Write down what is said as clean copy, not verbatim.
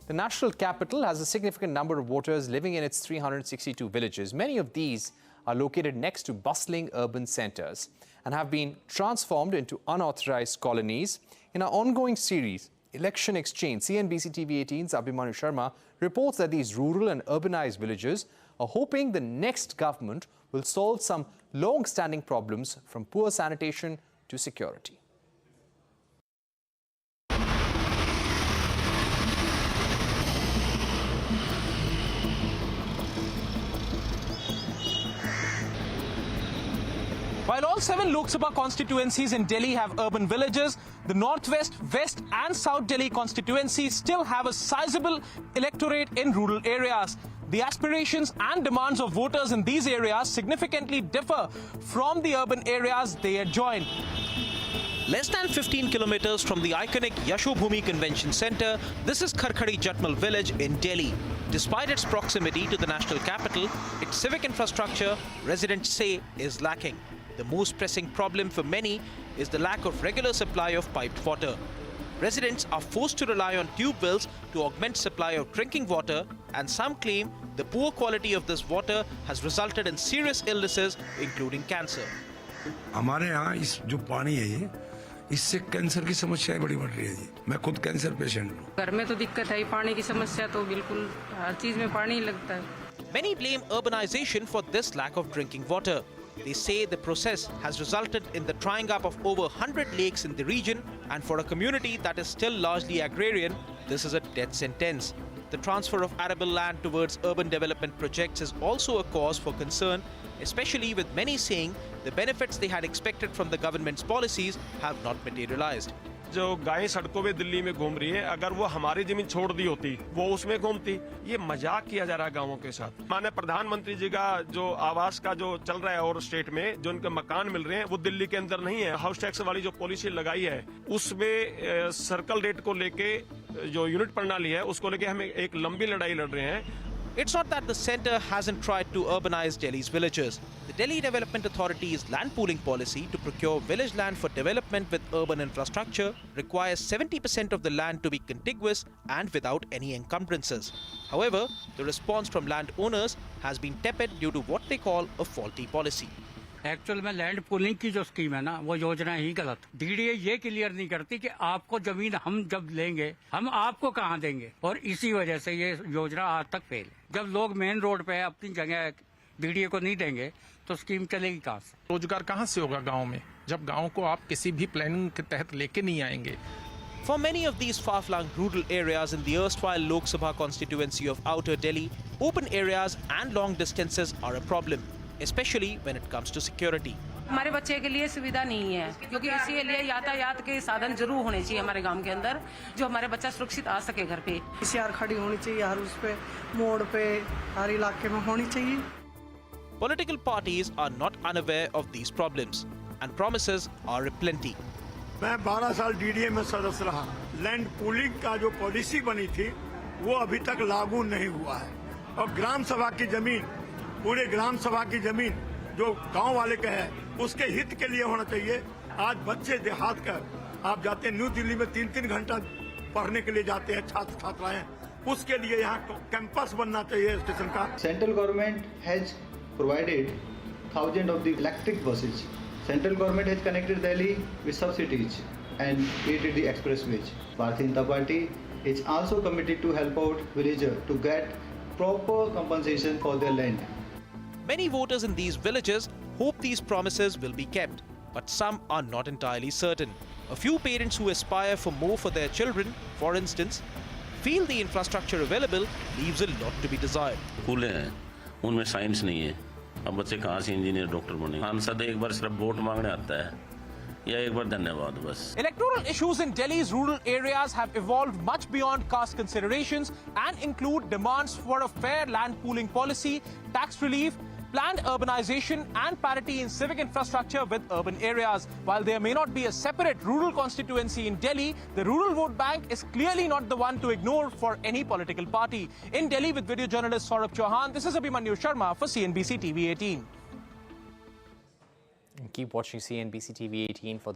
The national capital has a significant number of voters living in its 362 villages. Many of these are located next to bustling urban centers and have been transformed into unauthorized colonies. In our ongoing series, Election Exchange, CNBC-TV18's Abhimanyu Sharma reports that these rural and urbanized villages are hoping the next government will solve some long-standing problems, from poor sanitation to security. While all 7 Lok Sabha constituencies in Delhi have urban villages, the Northwest, West and South Delhi constituencies still have a sizable electorate in rural areas. The aspirations and demands of voters in these areas significantly differ from the urban areas they adjoin. Less than 15 kilometers from the iconic Yashobhumi Convention Centre, this is Kharkhadi Jatmal village in Delhi. Despite its proximity to the national capital, its civic infrastructure, residents say, is lacking. The most pressing problem for many is the lack of regular supply of piped water. Residents are forced to rely on tube wells to augment supply of drinking water, and some claim the poor quality of this water has resulted in serious illnesses, including cancer. हमारे यहाँ इस जो पानी है ये, इससे cancer की समस्याएं बड़ी बढ़ रही है जी। मैं खुद कैंसर पेशेंट हूँ। घर में तो दिक्कत है, पानी की समस्या तो बिल्कुल हर चीज में पानी लगता है। Many blame urbanization for this lack of drinking water. They say the process has resulted in the drying up of over 100 lakes in the region, and for a community that is still largely agrarian, this is a death sentence. The transfer of arable land towards urban development projects is also a cause for concern, especially with many saying the benefits they had expected from the government's policies have not materialized. जो गायें सड़कों में दिल्ली में घूम रही है, अगर वो हमारी जमीन छोड़ दी होती वो उसमें घूमती। ये मजाक किया जा रहा है गांवों के साथ। माननीय प्रधानमंत्री जी का जो आवास का जो चल रहा है और स्टेट में जो उनके मकान मिल रहे हैं वो दिल्ली के अंदर नहीं है। हाउस टैक्स वाली जो पॉलिसी लगाई है उसमें सर्कल रेट को लेके जो यूनिट प्रणाली है उसको लेके हम एक लंबी लड़ाई लड़ रहे हैं। It's not that the centre hasn't tried to urbanize Delhi's villages. The Delhi Development Authority's land pooling policy to procure village land for development with urban infrastructure requires 70% of the land to be contiguous and without any encumbrances. However, the response from landowners has been tepid due to what they call a faulty policy. Actual में land pooling की जो scheme है ना, वो योजना ही गलत। DDA ये clear नहीं करती कि आपको जमीन हम जब लेंगे हम आपको कहाँ देंगे, और इसी वजह से ये योजना आज तक फेल है। जब लोग मेन रोड पे अपनी जगह डीडीए को नहीं देंगे तो स्कीम चलेगी कहाँ से? रोजगार कहाँ से होगा गाँव में, जब गाँव को आप किसी भी प्लानिंग के तहत लेके नहीं आएंगे। For many of these far-flung rural areas in the erstwhile Lok Sabha constituency of Outer Delhi, open areas and long distances are a problem, especially when it comes to security. हमारे बच्चे के लिए सुविधा नहीं है, क्योंकि इसी लिए यातायात के साधन जरूर होने चाहिए हमारे गांव के अंदर, जो हमारे बच्चा सुरक्षित आ सके घर पे। सीआर खड़ी होनी चाहिए हर उस पे, मोड़ पे, हर इलाके में होनी चाहिए। Political parties are not unaware of these problems, and promises are aplenty. मैं 12 साल डीडीए में सदस्य रहा। लैंड पूलिंग का जो पॉलिसी बनी थी वो अभी तक लागू नहीं हुआ है, और ग्राम सभा की जमीन, पूरे ग्राम सभा की जमीन जो गांव वाले का है उसके हित के लिए होना चाहिए। आज बच्चे देहात का आप जाते हैं न्यू दिल्ली में 3-3 घंटा पढ़ने के लिए जाते हैं छात्र छात्राएं, उसके लिए यहाँ कैंपस बनना चाहिए स्टेशन का। Central government has provided thousands of the electric buses. Central government has connected Delhi with subsidies and created the expressways. Bharatiya Janata Party is also committed to help out villagers to get proper compensation for their land. Many voters in these villages hope these promises will be kept, but some are not entirely certain. A few parents who aspire for more for their children, for instance, feel the infrastructure available leaves a lot to be desired. स्कूलें हैं, उनमें science नहीं है। अब बच्चे कहाँ से engineer doctor बने? सांसद एक बार सिर्फ वोट मांगने आता है या एक बार धन्यवाद बस। Electoral issues in Delhi's rural areas have evolved much beyond caste considerations and include demands for a fair land pooling policy, tax relief, planned urbanization and parity in civic infrastructure with urban areas. While there may not be a separate rural constituency in Delhi, the rural vote bank is clearly not the one to ignore for any political party. In Delhi with video journalist Saurabh Chauhan, this is Abhimanyu Sharma for CNBC TV18. And keep watching CNBC TV18 for